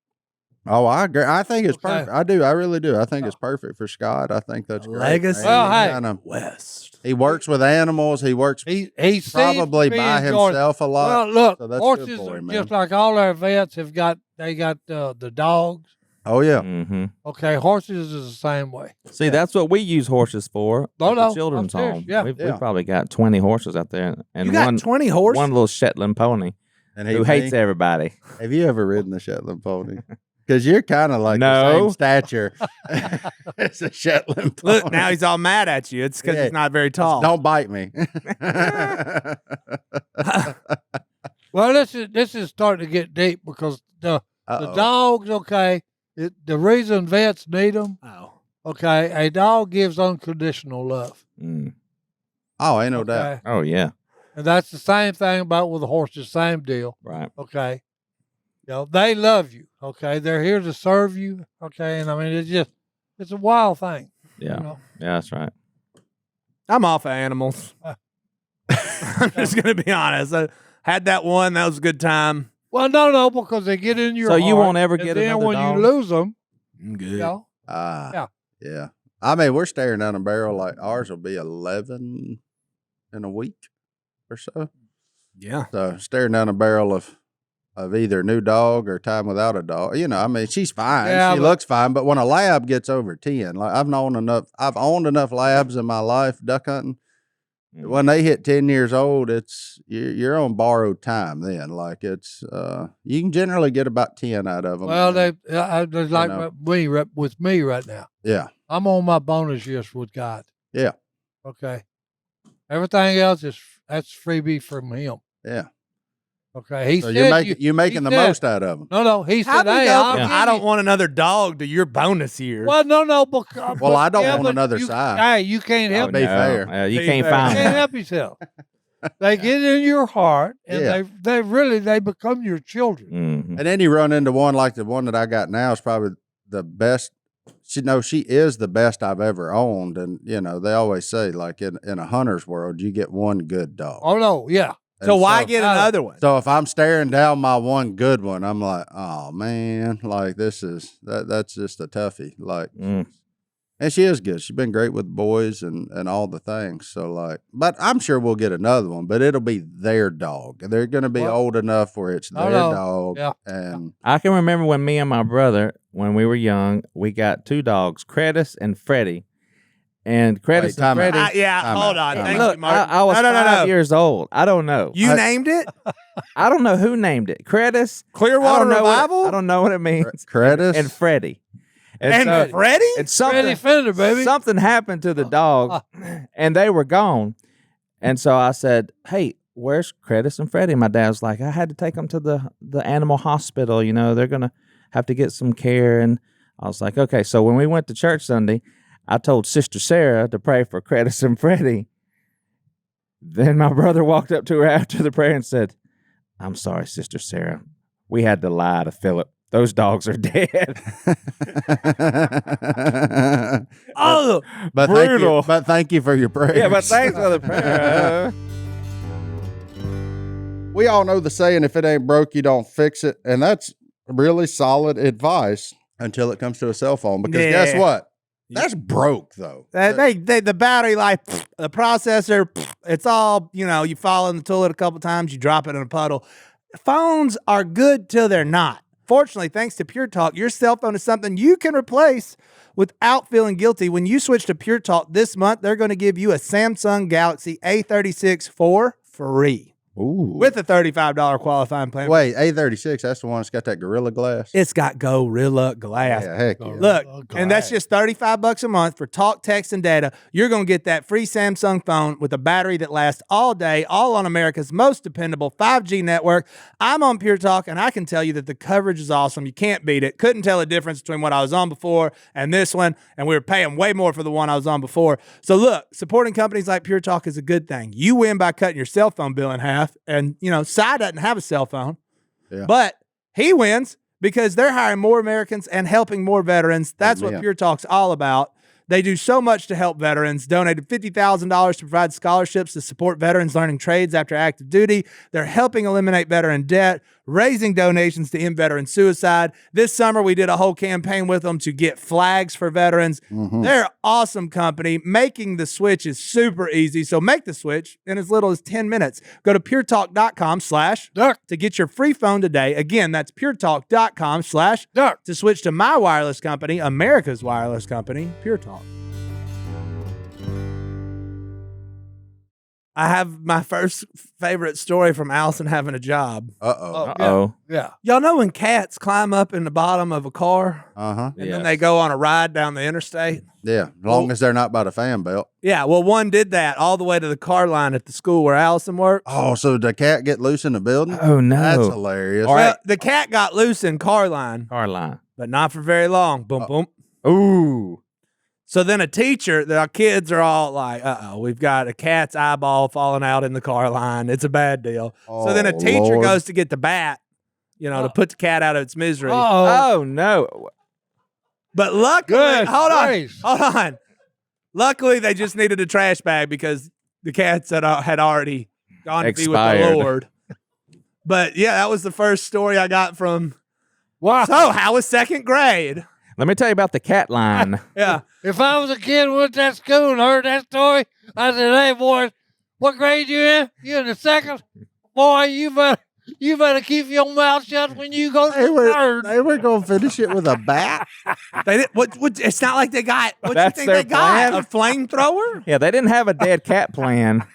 Oh, I agree. I think it's Okay. perfect. I do. I really do. I think it's perfect for Scott. I think that's great. Legacy. man. Well, He hey. kinda- West. he works with animals. He works He probably seems to be by enjoying- himself a lot. Well, look, so that's good horses, for him, just man. like all our vets have got, they got the dogs. Oh yeah. Mm-hmm. Okay, horses is the same way. See, that's what we use horses for. Oh, at the no, children's I'm serious, home. yeah. We've Yeah. probably got 20 horses out there, and You got one 20 horses? one little Shetland pony And who hates me. everybody. Have you ever ridden a Shetland pony? Because you're kind of like the No. same stature as a Shetland pony. Look, now he's all mad at you. It's because Yeah. he's not very tall. Don't bite me. Well, this is starting to get deep because the Uh-oh. dogs, okay, the reason vets need them, Oh. okay, a dog gives unconditional love. Mm. Oh, ain't no doubt. Okay? Oh yeah, And that's the same thing about with the horses, same deal. right. Okay. They love you. Okay. They're here to serve you. Okay. And I mean, it's a wild thing. Yeah, You know? yeah, that's right. I'm off of animals. I'm just going to be honest. I had that one. That was a good time. Well, no, because they get in your So you heart, won't ever and get then another when dog? you lose them, I'm good. Yeah. Yeah. I mean, we're staring down a barrel like ours will be 11 in a week or so. Yeah. So staring down a barrel of either new dog or time without a dog. You know, I mean, she's fine. Yeah, she but- looks fine. But when a lab gets over 10, like I've owned enough labs in my life, duck hunting. Mm. When they hit 10 years old, you're on borrowed time then. Like it's, you can generally get about 10 out of them. well, they're like know. with me right now. yeah. I'm on my bonus years with God. Yeah. Okay. Everything else that's freebie from him. Yeah. Okay. He So said you're making the said- most out of them. No. He How said, do we "Hey, go I'll from give I don't you-" want another dog to your bonus years? Well, no. Because, Well, I don't yeah, want but another you, side. Hey, you can't help. be fair. You Be can't fair. You find can't them. help yourself. They get in your heart, and Yeah. they become your children. Mhm. And then you run into one like the one that I got now is probably the best. She is the best I've ever owned. And, you know, they always say, like, in a hunter's world, you get one good dog. Oh no, yeah. so And why get another one? So if I'm staring down my one good one, I'm like, oh, man, like, that's just a toughie. Like, Mm. and she is good. She's been great with boys and all the things. So, like, but I'm sure we'll get another one, but it'll be their dog. They're going to be Well, old enough where it's I their know. dog. Yeah. And I can remember when me and my brother, when we were young, we got two dogs, Credis and Freddie. And Credis Wait, time and out. Freddie. Yeah, Time hold out, on. time Thank out. you, Look, Mark. I was no. 5 years old. I don't know. You named it? I don't know who named it. Credis. Clearwater I don't know Revival? I don't know what it means. Credis. And Freddie. And Freddie? And Freddie Fender, baby. something happened to the dogs, and they were gone. And so I said, "Hey, where's Credis and Freddie?" My dad was like, "I had to take them to the animal hospital. You know, they're gonna have to get some care." And I was like, "Okay." So when we went to church Sunday, I told Sister Sarah to pray for Credis and Freddie. Then my brother walked up to her after the prayer and said, "I'm sorry, Sister Sarah. We had to lie to Phillip. Those dogs are dead." Oh, but brutal. Thank you for your prayers. Yeah, but thanks for the prayer. We all know the saying, if it ain't broke, you don't fix it. And that's really solid advice until it comes to a cell phone. Because guess what? That's broke, though. the battery life, the processor, it's all, you fall in the toilet a couple times, you drop it in a puddle. Phones are good till they're not. Fortunately, thanks to Pure Talk, your cell phone is something you can replace without feeling guilty. When you switch to Pure Talk this month, they're going to give you a Samsung Galaxy A36 for free. Ooh. With a $35 qualifying plan. Wait, A36, that's the one that's got that Gorilla Glass? It's got Gorilla Glass. Yeah, heck yeah. Look, and that's just $35 a month for talk, text, and data. You're going to get that free Samsung phone with a battery that lasts all day, all on America's most dependable 5G network. I'm on Pure Talk, and I can tell you that the coverage is awesome. You can't beat it. Couldn't tell a difference between what I was on before and this one, and we were paying way more for the one I was on before. So look, supporting companies like Pure Talk is a good thing. You win by cutting your cell phone bill in half, and, Si doesn't have a cell phone, but he wins because they're hiring more Americans and helping more veterans. That's what Pure Talk's all about. They do so much to help veterans, donated $50,000 to provide scholarships to support veterans learning trades after active duty. They're helping eliminate veteran debt, raising donations to end veteran suicide. This summer, we did a whole campaign with them to get flags for veterans. Mm-hmm. They're an awesome company. Making the switch is super easy, so make the switch in as little as 10 minutes. Go to puretalk.com/Duck to get your free phone today. Again, that's puretalk.com/Duck to switch to my wireless company, America's wireless company, Pure Talk. I have my first favorite story from Allison having a job. Uh-oh. Yeah. Y'all know when cats climb up in the bottom of a car and then they go on a ride down the interstate? Yeah, as long as they're not by the fan belt. Yeah, well, one did that all the way to the car line at the school where Allison works. Oh, so the cat get loose in the building? Oh, no. That's hilarious. Well, the cat got loose in car line, but not for very long. Boom, boom. Ooh. So then a teacher, our kids are all like, we've got a cat's eyeball falling out in the car line. It's a bad deal. So then a teacher goes to get the bat, to put the cat out of its misery. Oh, no. But luckily, hold on. Luckily, they just needed a trash bag because the cats had already gone to be with the Lord. But yeah, that was the first story I got from. Wow. So how was second grade? Let me tell you about the cat line. Yeah. If I was a kid who went to that school and heard that story, I said, "Hey, boys, what grade you in? You in the second? Boy, you better keep your mouth shut when you go to the third." They were going to finish it with a bat? They did, what, it's not like they got, what do you That's think their they got? plan? A flamethrower? Yeah, they didn't have a dead cat plan.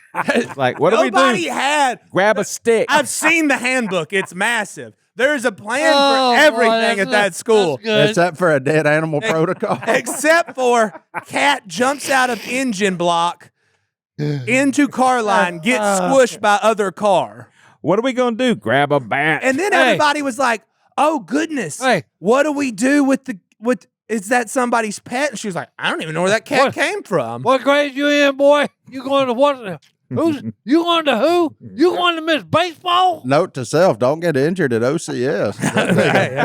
Like, what do we Nobody do? had. Grab a stick. I've seen the handbook. It's massive. There's a plan for everything at that school. Except for a dead animal protocol. Except for cat jumps out of engine block into car line, gets squished by other car. What are we going to do? Grab a bat. And then everybody was like, "Oh goodness, what do we do with is that somebody's pet?" And she was like, "I don't even know where that cat came from." What grade you in, boy? You going to what? You going to who? You going to Miss Baseball? Note to self, don't get injured at OCS.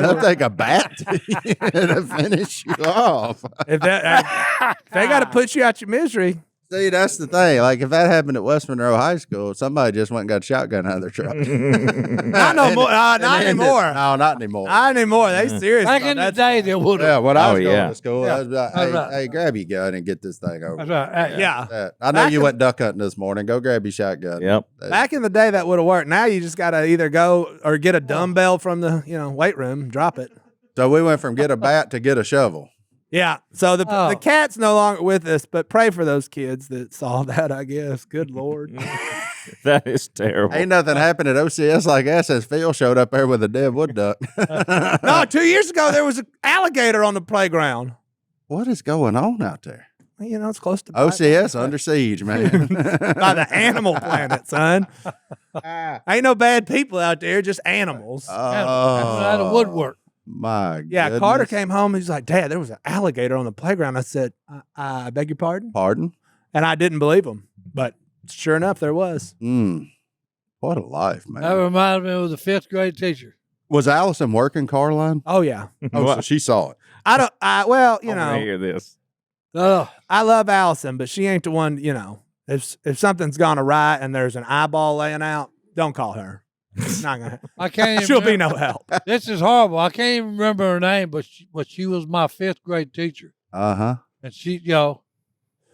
They'll take a bat to finish you off. If they got to put you out your misery. See, that's the thing. Like, if that happened at West Monroe High School, somebody just went and got a shotgun out of their truck. Not no more. Not anymore. No, not anymore. Not anymore. They serious. Back in the day, they would have. Yeah, when I was going to school, Yeah. I was like, hey, grab your gun and get this thing over. That's right. Yeah. I know you went duck hunting this morning. Go grab your shotgun. Yep. Back in the day, that would have worked. Now you just got to either go or get a dumbbell from the weight room, drop it. So we went from get a bat to get a shovel. Yeah. So the cat's no longer with us, but pray for those kids that saw that, I guess. Good Lord. That is terrible. Ain't nothing happened at OCS like that since Phil showed up there with a dead wood duck. No, 2 years ago there was an alligator on the playground. What is going on out there? You know, it's close to OCS under siege, man. by the animal planet, son. Ain't no bad people out there, just animals. Out of woodwork. My Yeah, goodness. Carter came home. He's like, Dad, there was an alligator on the playground. I said, I beg your pardon? Pardon? And I didn't believe him. But sure enough, there was. What a life, man. That reminds me of the 5th grade teacher. Was Allison working, Caroline? Oh, yeah. Oh, so she saw it. Well, you I wanna know, hear this. I love Allison, but she ain't the one, you know. If something's gone awry and there's an eyeball laying out, don't call her. It's not gonna. I can't even She'll be no help. This is horrible. I can't even remember her name, but she was my 5th grade teacher. Uh-huh. And she,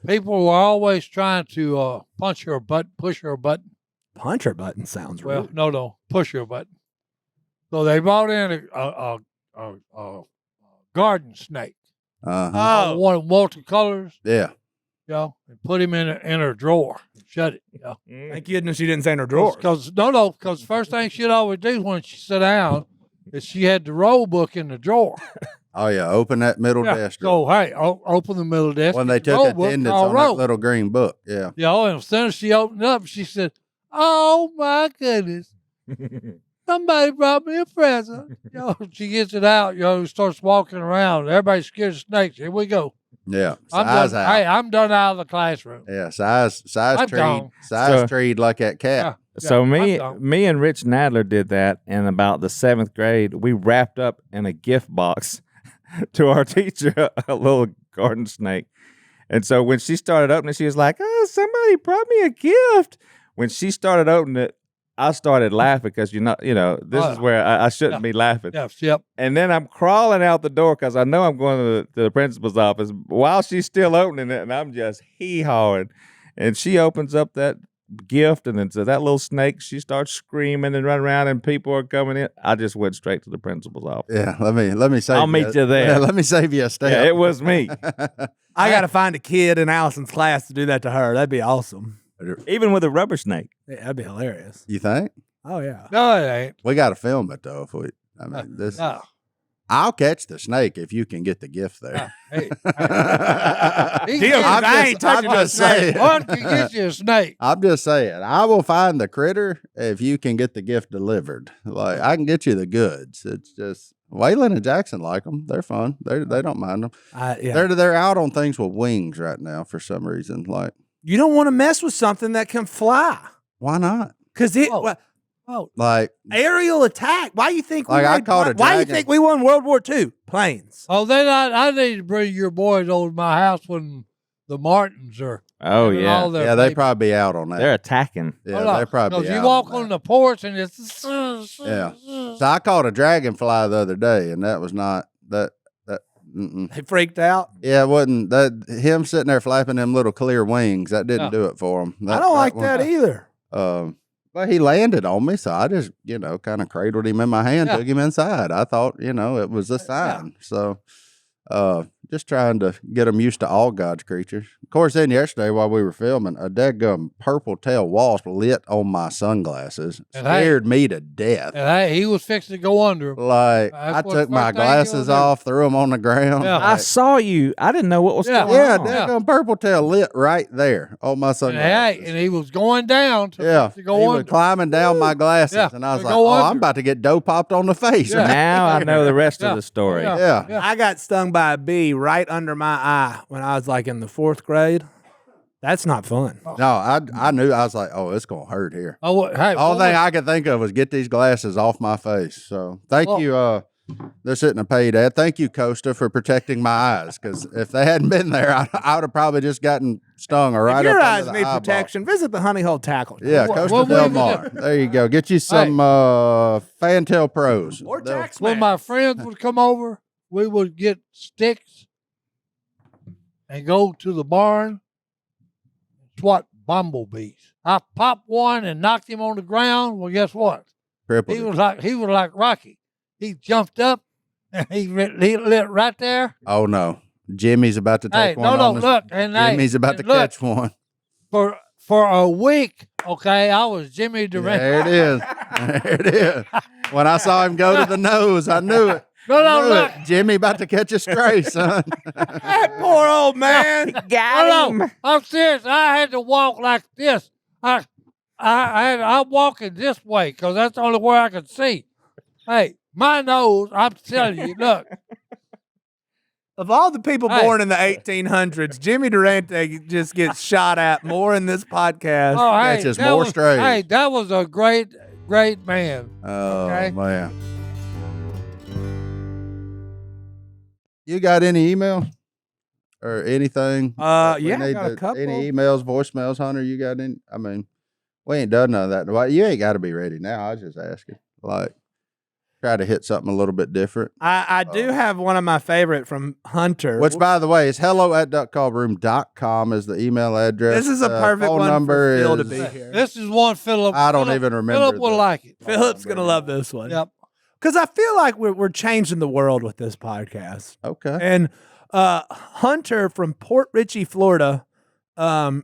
people were always trying to push her button. Punch her button sounds rude. Well, no, push her button. So they brought in a garden snake. Uh-huh. Oh, One multicolors, Yeah. and put him in her drawer. Shut it. thank goodness she didn't say in her drawer. Because first thing she'd always do when she sat down is she had the roll book in the drawer. Oh, yeah. Open that middle desk. So, hey, open the middle desk. When they get the roll took book, attendance I'll on roll. that little green book. Yeah. And as soon as she opened it up, she said, "Oh my goodness, somebody brought me a present." She gets it out. Starts walking around. Everybody's scared of snakes. Here we go. Yeah. I'm Size done. out. Hey, I'm done out of the classroom. Yeah. Size I'm treed. gone. Size treed like that cat. So I'm me gone. and Rich Nadler did that in about the 7th grade. We wrapped up in a gift box to our teacher a little garden snake. And so when she started opening it, she was like, "Oh, somebody brought me a gift." When she started opening it, I started laughing because this is where I shouldn't be laughing. Yep. And then I'm crawling out the door because I know I'm going to the principal's office while she's still opening it, and I'm just hee-hawing. And she opens up that gift, and it's that little snake. She starts screaming and running around, and people are coming in. I just went straight to the principal's office. Yeah. Let me save I'll meet you there. Yeah, let me save you a step. Yeah, it was me. I got to find a kid in Allison's class to do that to her. That'd be awesome. Even with a rubber snake. Yeah, that'd be hilarious. You think? Oh, yeah. No, it ain't. We got to film it though. This. No. I'll catch the snake if you can get the gift there. Hey, Deal, I ain't touching I'm no just saying. One can get you a snake. I'm just saying. I will find the critter if you can get the gift delivered. Like I can get you the goods. It's just Waylon and Jackson like them. They're fun. They don't mind them. Yeah. They're out on things with wings right now for some reason. Like You don't want to mess with something that can fly. why not? Because Like aerial attack. Why you think Like, I caught a why you dragon. think we won World War II? Planes. Oh, then I need to bring your boys over to my house when the Martins are. Oh, having yeah. all their yeah, they babies. probably be out on that. They're attacking. yeah, they're probably Because out you walk on on that. the porch and it's. Yeah. So I caught a dragonfly the other day, and that was not that. Mm-mm. They freaked out. Yeah, it wasn't that him sitting there flapping them little clear wings. That didn't do it for him. I don't like that either. But he landed on me, so I just kind of cradled him in my hand, took him inside. I thought it was a sign. So just trying to get them used to all God's creatures. Of course, then yesterday while we were filming, a daggum purple tail wasp lit on my sunglasses. Scared me to death. And he was fixing to go under 'em. Like That's I what took the my first thing glasses you'll do. off, threw them on the ground. Yeah. I saw you. I didn't know what was Yeah. going Yeah, on. daggum purple tail lit right there on my And, sunglasses. and he was going down to, Yeah, to go he under. was climbing down my glasses, Yeah, and I was to like, go "Oh, I'm under. about to get dough popped on the face." Yeah. Now I know the rest of the story. Yeah. Yeah. I got stung by a bee right under my eye when I was like in the 4th grade. That's not fun. No, I knew. I was like, "Oh, it's gonna hurt here." Oh, hey, All thing I could think of was get these glasses off my face. So thank you. They're sitting a paid ad. Thank you, Costa, for protecting my eyes. Because if they hadn't been there, I would have probably just gotten stung or right If your up eyes under the need eyeball. protection, visit the Honey Hole Tackle. Yeah, What- Costa what Del we Mar. There you go. Get you some Fantail Pros. Or They'll- tax when my friends would come over, we would get sticks and go to the barn, swat bumblebees. I popped one and knocked him on the ground. Well, guess what? crippled He it. was like Rocky. He jumped up and he lit right there. Oh no, Jimmy's about to take Hey, one. no, on the- look, and Jimmy's about to look, catch one. for for a week, okay, I was Jimmy Durant. There it is. There it is. When I saw him go to the nose, I knew it. No, Knew look. it. Jimmy about to catch a stray, son. That poor old man. No, I'm serious. I had to walk like this. I'm walking this way because that's the only way I could see. Hey, my nose, I'm telling you, look. Of all the people born in the 1800s, Jimmy Durante just gets shot at more in this podcast. Oh, hey, Catches that more was, strays. Hey, that was a great man. Oh, Okay. man. You got any email or anything? Yeah, We I need got a couple. Any emails, voicemails, Hunter? You got any? I mean, we ain't done none of that. Well, you ain't got to be ready now. I was just asking. Like, try to hit something a little bit different. I do have one of my favorite from Hunter. Which, by the way, is hello@duckcallroom.com is the email address. This is a perfect phone one number for Phil to is- be here. This is one Phillip. I don't even remember Phillip will the- like it. Philip's going to love this one. Yep. Because I feel like we're changing the world with this podcast. Okay. And Hunter from Port Richey, Florida,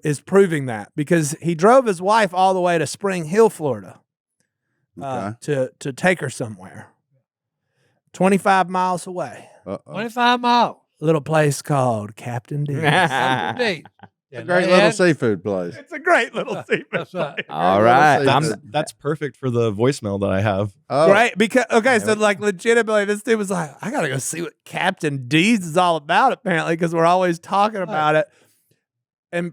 is proving that because he drove his wife all the way to Spring Hill, Florida, to take her somewhere. 25 miles away. 25 miles. A little place called Captain D's. Indeed. A great little seafood place. It's a great little seafood That's right. place. All right. That's perfect for the voicemail that I have. Oh, Right, because so like legitimately, this dude was like, "I gotta go see what Captain D's is all about." Apparently, because we're always talking about it, and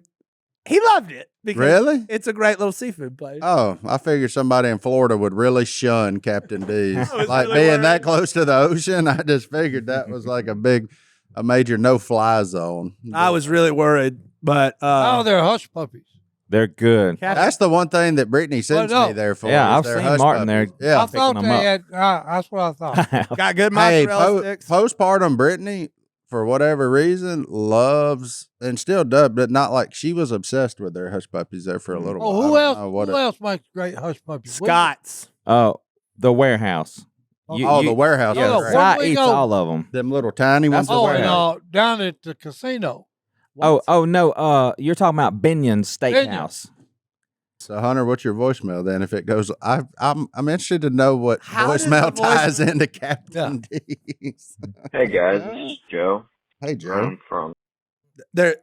he loved it because Really? it's a great little seafood place. Oh, I figured somebody in Florida would really shun Captain D's. I was Like really being worried. that close to the ocean, I just figured that was like a major no-fly zone. I was really worried, but Oh, they're hush puppies. They're good. That's the one thing that Brittany sends no. me there for. Yeah, is I've their seen hush Martin there. puppies. Yeah. I thought them they up. had. That's what I thought. got good Hey, mozzarella sticks. postpartum Brittany, for whatever reason, loves and still does, but not like she was obsessed with their hush puppies there for a little Oh, while. who I don't else? know what Who else makes great hush puppies? Scott's. Oh, the warehouse. the warehouse. Yeah, is where great. Si we eats go? all of them. Them little tiny ones. That's the Oh, warehouse. no, down at the casino. Oh, no. You're talking about Binion's Steakhouse. So Hunter, what's your voicemail then? If it goes, I'm interested to know what How does voicemail the ties into Captain D's. Hey guys, this is Joe. Hey Joe, I'm from There's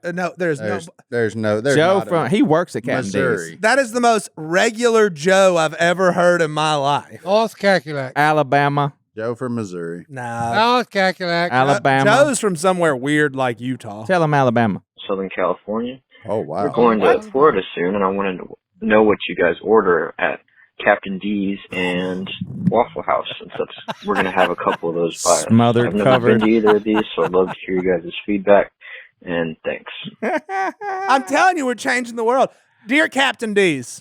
there's no. Joe not from he works at Captain Missouri. D's. That is the most regular Joe I've ever heard in my life. North Cackalack. Alabama, Joe from Missouri. Nah, North Cackalack. Alabama. Joe's from somewhere weird like Utah. Tell him Alabama. Southern California. Oh wow. We're going to Florida soon, and I wanted to know what you guys order at Captain D's and Waffle House, since we're going to have a couple of those by us. Smothered, I've never covered. been to either of these, so I'd love to hear you guys' feedback, and thanks. I'm telling you, we're changing the world. Dear Captain D's,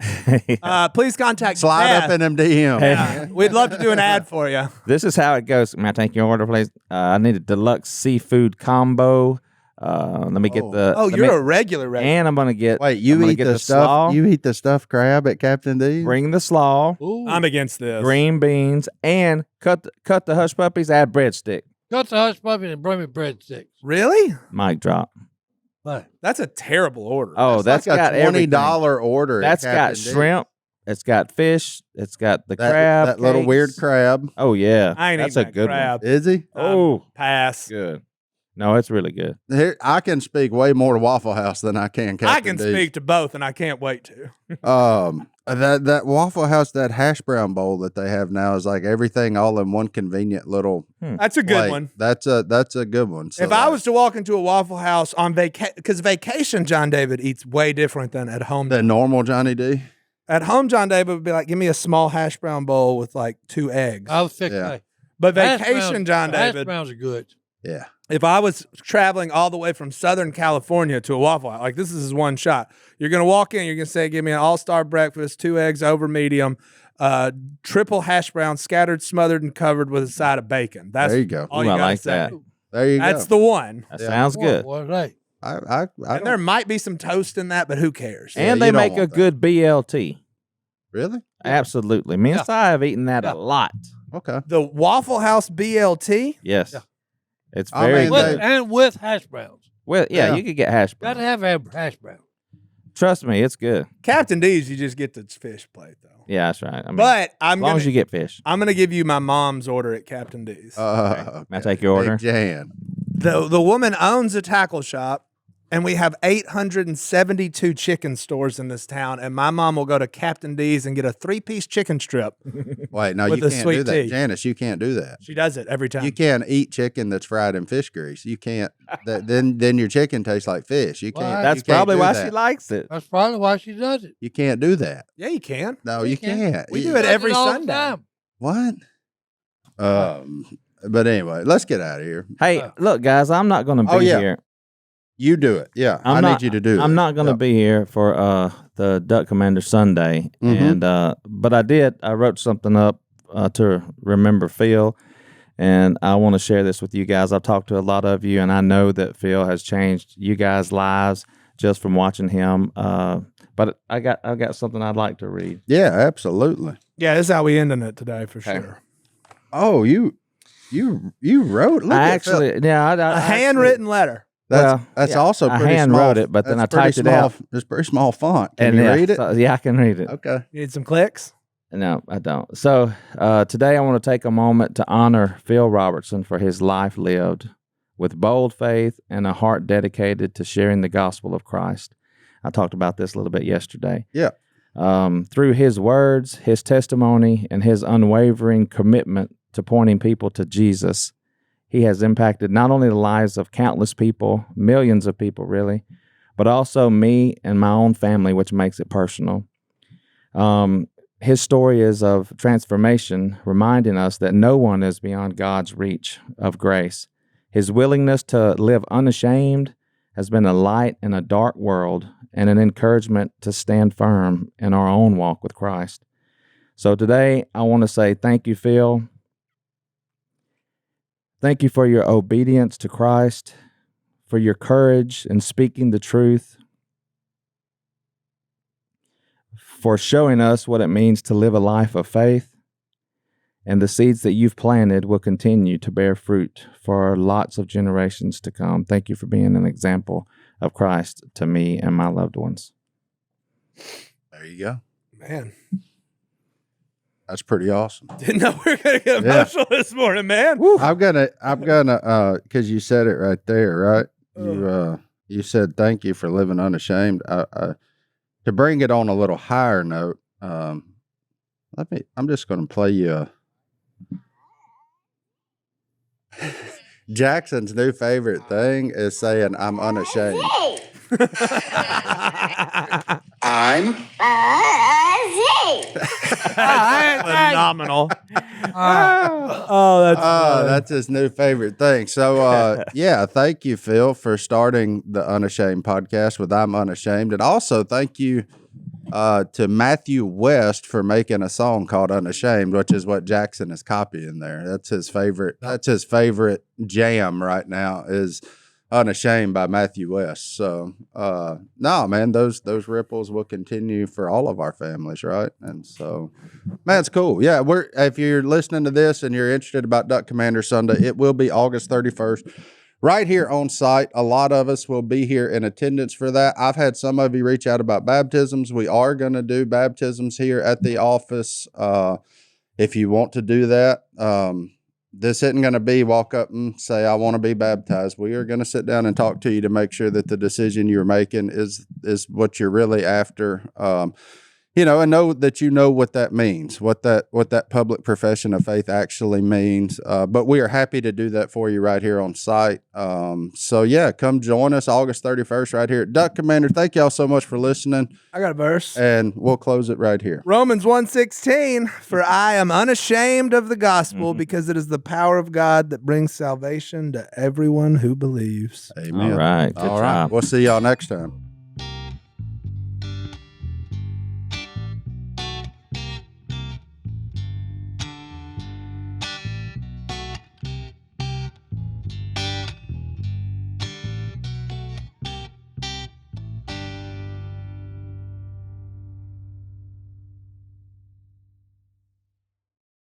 please contact Slide Beth. up in them DM. Yeah, we'd love to do an ad for you. This is how it goes. May I take your order, please? I need a deluxe seafood combo. Let me get the. Oh, let you're me- a regular. And I'm gonna get. Wait, I'm you gonna eat get the stuff? slaw. You eat the stuffed crab at Captain D's? Bring the slaw, Ooh. I'm against this. green beans, and cut the hush puppies. Add breadstick. Cut the hush puppy and bring me breadsticks. Really? Mic drop. Right. That's a terrible order. Oh, that's like got a everything. $20 order. at That's got Captain D's. shrimp. It's got fish. It's got the That, crab. that little weird cakes. crab. Oh yeah, I ain't that's eating a that good crab. Is he? Oh, Pass. good. No, it's really good. Here, I can speak way more to Waffle House than I can Captain I can D's. speak to both, and I can't wait to. That Waffle House, that hash brown bowl that they have now is like everything all in one convenient little That's a good plate. one. That's a good one. So If I was to walk into a Waffle House on because vacation John David eats way different than at home. the normal Johnny D. At home, John David would be like, "Give me a small hash brown bowl with like 2 eggs." I was fixing Yeah. that. But Hash vacation browns- John Hash David, browns are good. Yeah. if I was traveling all the way from Southern California to a Waffle House, like this is his one shot. You're gonna walk in, you're gonna say, "Give me an all-star breakfast, 2 eggs over medium, triple hash brown, scattered, smothered, and covered with a side of bacon." That's There you go. all Ooh, you I gotta like say. that. There you That's go. the one. That Yeah. sounds good. What are they? I And there might be some toast in that, but who cares? Yeah, And you they don't make a want that. good BLT. really? Absolutely. Me and Si have eaten that a lot. Okay. The Waffle House BLT. Yes. Yeah. It's I very mean, good. And with hash browns. Well, yeah, Yeah. you could get hash Got browns. to have hash browns. Trust me, it's good. Captain D's, you just get the fish plate though. Yeah, that's right. I mean, But as long as you get fish. I'm gonna give you my mom's order at Captain D's. Okay. May I take your order? Big Jan. The woman owns a tackle shop, and we have 872 chicken stores in this town. And my mom will go to Captain D's and get a 3-piece chicken strip. Wait, no, With you a can't sweet do that. tea. Janice, you can't do that. She does it every time. You can't eat chicken that's fried in fish grease. You can't. Then your chicken tastes like fish. You can't. That's you can't probably do why that. she likes it. That's probably why she does it. You can't do that. Yeah, you can. No, We you can. can't. We You- do it every all the Sunday. time. What? But anyway, let's get out of here. Hey, look, guys, I'm not going to be Oh, yeah. here. You do it. Yeah, I I'm not- need you to do it. I'm not going to Yeah. be here for the Duck Commander Sunday, Mhm. and but I wrote something up to remember Phil, and I want to share this with you guys. I've talked to a lot of you, and I know that Phil has changed you guys' lives just from watching him. But I got something I'd like to read. Yeah, absolutely. Yeah, this is how we ending it today for Okay. sure. Oh, you wrote. Look I at Phil. actually, yeah, A handwritten letter. That's yeah, also I pretty hand small. wrote it, but then That's I pretty typed it small- out. It's pretty small font. Can and you yeah, read it? so- yeah, I can read it. Okay. You need some clicks? No, I don't. So today I want to take a moment to honor Phil Robertson for his life lived with bold faith and a heart dedicated to sharing the gospel of Christ. I talked about this a little bit yesterday. Yeah. Through his words, his testimony, and his unwavering commitment to pointing people to Jesus, he has impacted not only the lives of countless people, millions of people really, but also me and my own family, which makes it personal. His story is of transformation, reminding us that no one is beyond God's reach of grace. His willingness to live unashamed has been a light in a dark world and an encouragement to stand firm in our own walk with Christ. So today, I want to say thank you, Phil. Thank you for your obedience to Christ, for your courage in speaking the truth, for showing us what it means to live a life of faith, and the seeds that you've planted will continue to bear fruit for lots of generations to come. Thank you for being an example of Christ to me and my loved ones. There you go. Man, That's pretty awesome. didn't know we were going to get Yeah. emotional this morning, man. I'm gonna, because you said it right there, right? You said thank you for living unashamed. To bring it on a little higher note, I'm just gonna play you Jackson's new favorite thing is saying I'm unashamed. I'm Phenomenal. Oh, That's his new favorite thing. So, yeah, thank you, Phil, for starting the Unashamed podcast with I'm Unashamed. And also thank you to Matthew West for making a song called Unashamed, which is what Jackson is copying there. That's his favorite jam right now is Unashamed by Matthew West. So, no, man, those ripples will continue for all of our families, right? And so, man, it's cool. Yeah, if you're listening to this and you're interested about Duck Commander Sunday, it will be August 31st. Right here on site, a lot of us will be here in attendance for that. I've had some of you reach out about baptisms. We are going to do baptisms here at the office. If you want to do that, this isn't going to be walk up and say, I want to be baptized. We are going to sit down and talk to you to make sure that the decision you're making is what you're really after. And know that you know what that means, what that public profession of faith actually means. But we are happy to do that for you right here on site. So yeah, come join us August 31st right here at Duck Commander. Thank y'all so much for listening. I got a verse. And we'll close it right here. Romans 1:16, for I am unashamed of the gospel because it is the power of God that brings salvation to everyone who believes. Amen. All right. Good All right. job. We'll see y'all next time.